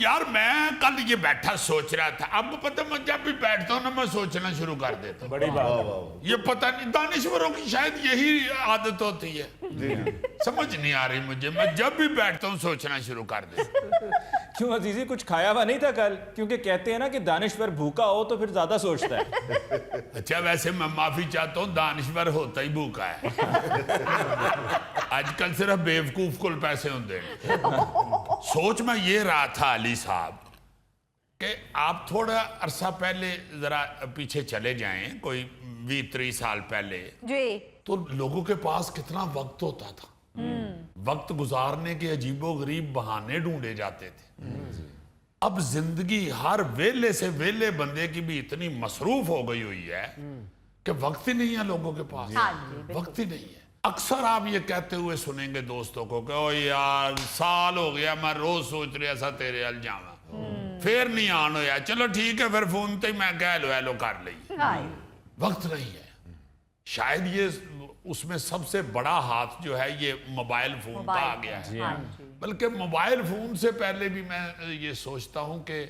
यार मैं कल ये बैठा सोच रहा था, अब पता मैं जब भी बैठता हूँ ना मैं सोचना शुरू कर देता हूँ। बड़ी बात। ये पता नहीं दानिश्वरों की शायद यही आदत होती है, समझ नहीं आ रही मुझे। मैं जब भी बैठता हूँ सोचना शुरू कर देता हूँ। क्यों अजीजी, कुछ खाया हुआ नहीं था कल? क्योंकि कहते हैं ना कि दानिश्वर भूखा हो तो फिर ज्यादा सोचता है। अच्छा वैसे मैं माफी चाहता हूँ, दानिश्वर होता ही भूखा है। आजकल सिर्फ बेवकूफ को पैसे होते हैं। सोच में ये रहा था अली साहब कि आप थोड़ा अरसा पहले जरा पीछे चले जाएं, कोई 20-30 साल पहले, जी तो लोगों के पास कितना वक्त होता था। वक्त गुजारने के अजीबो गरीब बहाने ढूंढे जाते थे। अब जिंदगी हर वेले से वेले बंदे की भी इतनी मसरूफ हो गई हुई है कि वक्त ही नहीं है लोगों के पास। हाँ जी, बिल्कुल। वक्त ही नहीं है। अक्सर आप ये कहते हुए सुनेंगे दोस्तों को कि ओ यार साल हो गया मैं रोज सोच रहा था तेरे अल जावा, फिर नहीं आन होया, चलो ठीक है फिर फोन ते मैं कह लो हेलो कर ली। हाँ वक्त नहीं है। शायद ये उसमें सबसे बड़ा हाथ जो है ये मोबाइल फोन का आ गया है। हाँ जी बल्कि मोबाइल फोन से पहले भी मैं ये सोचता हूं कि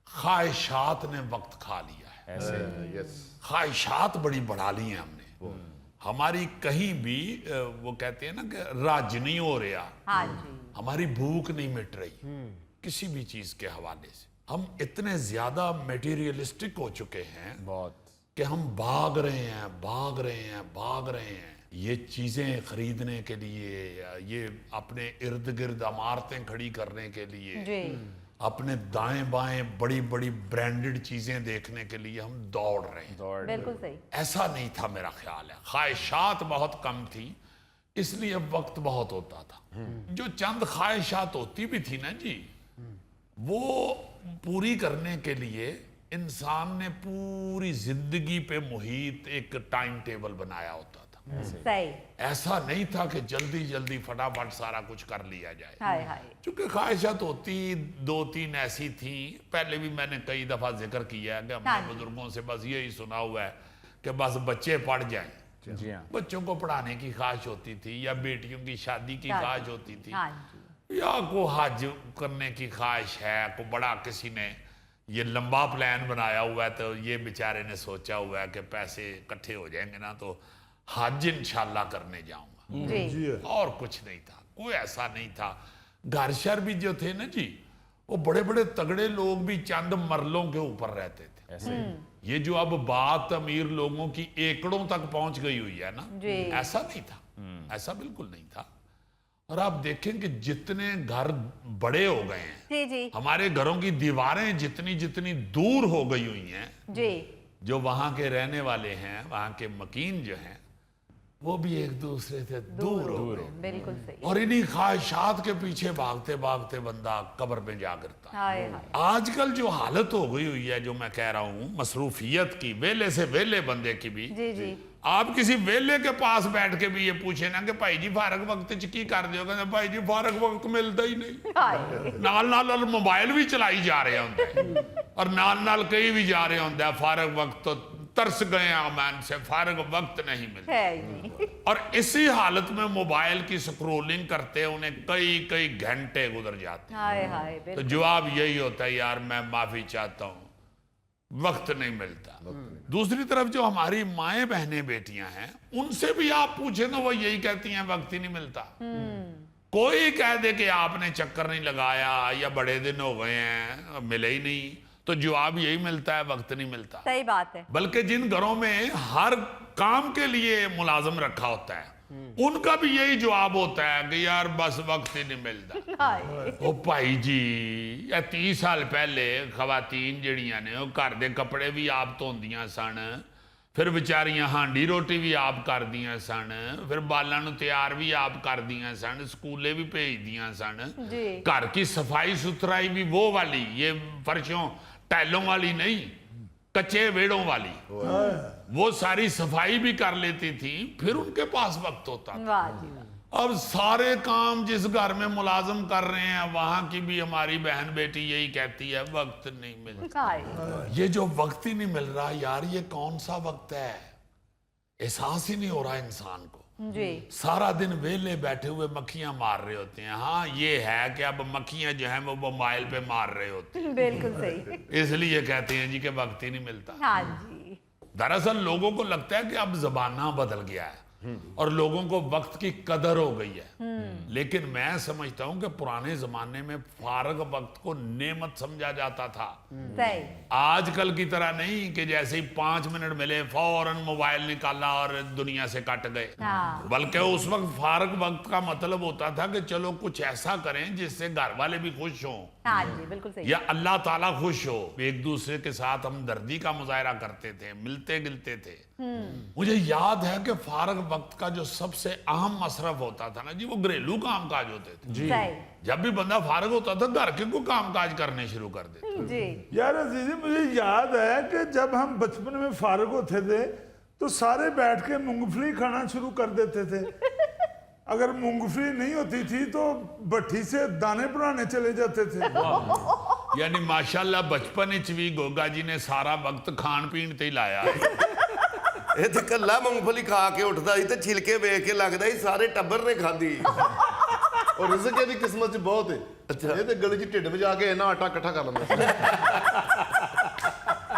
ख्वाहिशात ने वक्त खा लिया है। ख्वाहिशात बड़ी बढ़ा ली हैं हमने। हमारी कहीं भी वो कहते हैं ना कि राज नहीं हो रहा, हाँ जी हमारी भूख नहीं मिट रही किसी भी चीज के हवाले से। हम इतने ज्यादा मटेरियलिस्टिक हो चुके हैं बहुत कि हम भाग रहे हैं भाग रहे हैं भाग रहे हैं ये चीजें खरीदने के लिए, ये अपने इर्द गिर्द इमारतें खड़ी करने के लिए, जी अपने दाएं बाएं बड़ी बड़ी ब्रांडेड चीजें देखने के लिए हम दौड़ रहे हैं। बिल्कुल सही। ऐसा नहीं था मेरा ख्याल है। ख्वाहिशात बहुत कम थी इसलिए अब वक्त बहुत होता था। जो चंद ख्वाहिशात होती भी थी ना जी, वो पूरी करने के लिए इंसान ने पूरी जिंदगी पे मुहित एक टाइम टेबल बनाया होता था। सही। ऐसा नहीं था कि जल्दी जल्दी फटाफट सारा कुछ कर लिया जाए। हाय हाय। चूंकि ख्वाहिशात होती 2-3 ऐसी थी, पहले भी मैंने कई दफा जिक्र किया है कि हाँ हमने जी। बुजुर्गों से बस यही सुना हुआ है कि बस बच्चे पढ़ जाएं। जी हाँ। बच्चों को पढ़ाने की ख्वाहिश होती थी, या बेटियों की शादी की ख्वाहिश होती थी, हाँ जी या को हज करने की ख्वाहिश है, को बड़ा किसी ने ये लंबा प्लान बनाया हुआ है, तो ये बेचारे ने सोचा हुआ है कि पैसे इकट्ठे हो जाएंगे ना तो हज इंशाल्लाह करने जाऊंगा। जी और कुछ नहीं था, कोई ऐसा नहीं था। घर शहर भी जो थे ना जी, वो बड़े बड़े तगड़े लोग भी चंद मरलों के ऊपर रहते थे। ऐसे ये जो अब बात अमीर लोगों की एकड़ों तक पहुंच गई हुई है ना, जी। ऐसा नहीं था, ऐसा बिल्कुल नहीं था। और आप देखें कि जितने घर बड़े हो गए हैं, जी जी हमारे घरों की दीवारें जितनी जितनी दूर हो गई हुई हैं, जी जो वहां के रहने वाले हैं, वहां के मकीन जो हैं, वो भी एक दूसरे से दूर हो गए। बिल्कुल सही। और इन्हीं ख्वाहिशात के पीछे भागते भागते बंदा कब्र में जा गिरता। हाय हाय। आजकल जो हालत हो गई हुई है, जो मैं कह रहा हूं मसरूफियत की, वेले से वेले बंदे की भी, जी जी आप किसी वेले के पास बैठ के भी ये पूछे ना कि भाई जी फारग वक्त च की कर दियो, कहते भाई जी फारग वक्त मिलता ही नहीं। हाय। नाल नाल मोबाइल भी चलाई जा रहे होंगे और नाल नाल कहीं भी जा रहे होंगे, फारग वक्त तो तरस गए अमैन से, फारग वक्त नहीं मिलता। है ही नहीं। और इसी हालत में मोबाइल की स्क्रोलिंग करते उन्हें कई कई घंटे गुजर जाते हैं। हाय हाय तो बिल्कुल। जवाब यही होता है, यार मैं माफी चाहता हूं, वक्त नहीं मिलता। दूसरी तरफ जो हमारी माएं बहनें बेटियां हैं, उनसे भी आप पूछे तो वो यही कहती हैं वक्त ही नहीं मिलता। कोई कह दे कि आपने चक्कर नहीं लगाया या बड़े दिन हो गए हैं मिले ही नहीं, तो जवाब यही मिलता है वक्त नहीं मिलता। सही बात है। बल्कि जिन घरों में हर काम के लिए मुलाजिम रखा होता है, उनका भी यही जवाब होता है कि यार बस वक्त ही नहीं मिलता। हाय। ओ भाई जी, या 30 साल पहले खवातीन जड़ियां ने घर दे कपड़े भी आप धोंदियां सन, फिर बेचारियां हांडी रोटी भी आप कर दियां सन, फिर बालां नूं तैयार भी आप कर दियां सन, स्कूले भी भेज दियां सन, जी घर की सफाई सुथराई भी वो वाली, ये फर्शों टाइलों वाली नहीं, कच्चे वेड़ों वाली, वो सारी सफाई भी कर लेती थी, फिर उनके पास वक्त होता था। वाह जी वाह। अब सारे काम जिस घर में मुलाजिम कर रहे हैं, वहां की भी हमारी बहन बेटी यही कहती है वक्त नहीं मिलता। हाय। ये जो वक्त ही नहीं मिल रहा, यार ये कौन सा वक्त है, एहसास ही नहीं हो रहा इंसान को। जी। सारा दिन वेले बैठे हुए मक्खियां मार रहे होते हैं। हाँ, ये है कि अब मक्खियां जो हैं वो मोबाइल पे मार रहे होते बिल्कुल सही। हैं, इसलिए कहते हैं जी कि वक्त ही नहीं मिलता। हाँ जी। दरअसल लोगों को लगता है कि अब जमाना बदल गया है और लोगों को वक्त की कदर हो गई है, लेकिन मैं समझता हूं कि पुराने जमाने में फारग वक्त को नेमत समझा जाता था। सही। आजकल की तरह नहीं कि जैसे ही 5 मिनट मिले फौरन मोबाइल निकाला और दुनिया से कट गए, हाँ। बल्कि उस वक्त फारग वक्त का मतलब होता था कि चलो कुछ ऐसा करें जिससे घर वाले भी खुश हों हाँ जी, बिल्कुल सही। या अल्लाह ताला खुश हो। एक दूसरे के साथ हमदर्दी का मुजाहरा करते थे, मिलते गिलते थे। मुझे याद है कि फारग वक्त का जो सबसे अहम मसरफ होता था ना जी, वो घरेलू काम काज होते थे। सही। जब भी बंदा फारग होता था घर के को काम काज करने शुरू कर देते। जी। यार अजीजी, मुझे याद है कि जब हम बचपन में फारग होते थे तो सारे बैठ के मूंगफली खाना शुरू कर देते थे। अगर मूंगफली नहीं होती थी तो भट्टी से दाने बनाने चले जाते थे। यानी माशाल्लाह बचपन विच भी गोगा जी ने सारा वक्त खान पीन ते ही लाया। ਇਹ ਤੇ ਕੱਲਾ ਮੂੰਗਫਲੀ ਖਾ ਕੇ ਉੱਠਦਾ ਸੀ ਤੇ ਛਿਲਕੇ ਵੇਖ ਕੇ ਲੱਗਦਾ ਸੀ ਸਾਰੇ ਟੱਬਰ ਨੇ ਖਾਧੀ। ਔਰ ਰਿਜ਼ਕ ਦੀ ਕਿਸਮਤ 'ਚ ਬਹੁਤ ਹੈ। ਅੱਛਾ, ਇਹ ਤੇ ਗਲੀ 'ਚ ਢਿੱਡ ਵਜਾ ਕੇ ਇਹਨਾਂ ਆਟਾ ਇਕੱਠਾ ਕਰ ਲੈਂਦਾ ਸੀ।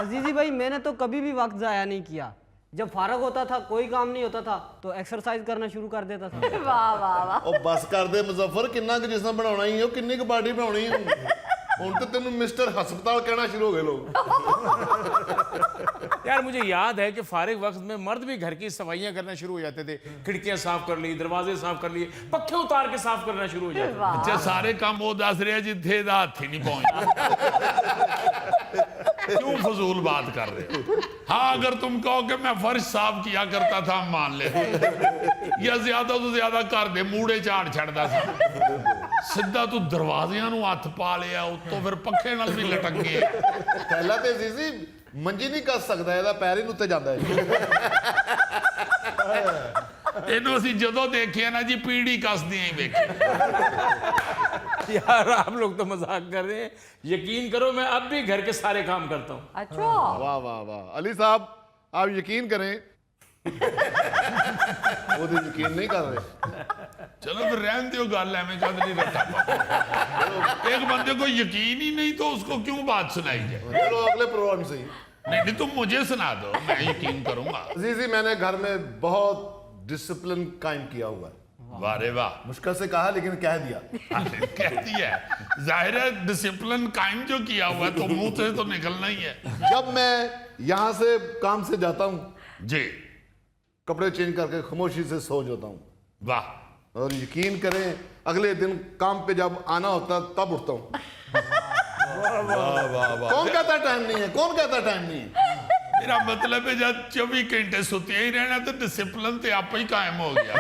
अजीजी भाई, मैंने तो कभी भी वक्त ज़ाया नहीं किया। जब फारग होता था, कोई काम नहीं होता था तो एक्सरसाइज करना शुरू कर देता था। वाह वाह वाह। ਉਹ ਬਸ ਕਰਦੇ ਮੁਜ਼ੱਫਰ, ਕਿੰਨਾ ਕੁ ਜਿਸਮ ਬਣਾਉਣਾ ਹੀ ਉਹ ਕਿੰਨੀ ਕੁ ਬਾਡੀ ਬਣਾਉਣੀ ਹੈ। ਹੁਣ ਤੇ ਤੈਨੂੰ ਮਿਸਟਰ ਹਸਪਤਾਲ ਕਹਿਣਾ ਸ਼ੁਰੂ ਹੋ ਗਏ ਲੋਕ। यार मुझे याद है कि फारिग वक्त में मर्द भी घर की सफाइयां करना शुरू हो जाते थे। खिड़कियां साफ कर ली, दरवाजे साफ कर लिए, पक्के उतार के साफ करना शुरू हो जाते थे। वाह। अच्छा, सारे काम वो दस रहे जिथे दा हाथ ही नहीं पहुंचता। क्यों फजूल बात कर रहे हो? हाँ, अगर तुम कहो कि मैं फर्श साफ किया करता था, हम मान ले, या ज्यादा तो ज्यादा कर दे मूड़े झाड़ छड़दा सा। सिद्धा तू दरवाजियां नूं हथ पा लिया, उत्तों फिर पक्खे नाल भी लटक गए। ਪਹਿਲਾਂ ਤੇ ਅਜ਼ੀਜ਼ੀ ਮੰਜੀ ਨਹੀਂ ਕੱਸ ਸਕਦਾ, ਇਹਦਾ ਪੈਰ ਹੀ ਉੱਤੇ ਜਾਂਦਾ ਹੈ। ਇਹਨੂੰ ਅਸੀਂ ਜਦੋਂ ਦੇਖਿਆ ਨਾ ਜੀ ਪੀੜੀ ਕੱਸਦੀਆਂ ਹੀ ਵੇਖੀ। यार आप लोग तो मजाक कर रहे हैं, यकीन करो मैं अब भी घर के सारे काम करता हूँ। अच्छा। वाह वाह वाह अली साहब, आप यकीन करें। वो तो यकीन नहीं कर रहे। चलो फिर रहन दो गल, एवं कद नहीं रखा। एक बंदे को यकीन ही नहीं तो उसको क्यों बात सुनाई जाए? चलो अगले प्रोग्राम से ही। नहीं नहीं, तुम मुझे सुना दो, मैं यकीन करूंगा। अजीजी, मैंने घर में बहुत डिसिप्लिन कायम किया हुआ है। वाह रे वाह। मुश्किल से कहा लेकिन कह दिया। कह दिया है, जाहिर है डिसिप्लिन कायम जो किया हुआ है तो मुंह से तो निकलना ही है। जब मैं यहाँ से काम से जाता हूँ, जी कपड़े चेंज करके खामोशी से सो जाता हूँ। वाह। और यकीन करें, अगले दिन काम पे जब आना होता तब उठता हूँ। वाह वाह वाह। कौन कहता टाइम नहीं है? कौन कहता टाइम नहीं है? मेरा मतलब है जब 24 घंटे सुते ही रहना तो डिसिप्लिन तो आप ही कायम हो गया।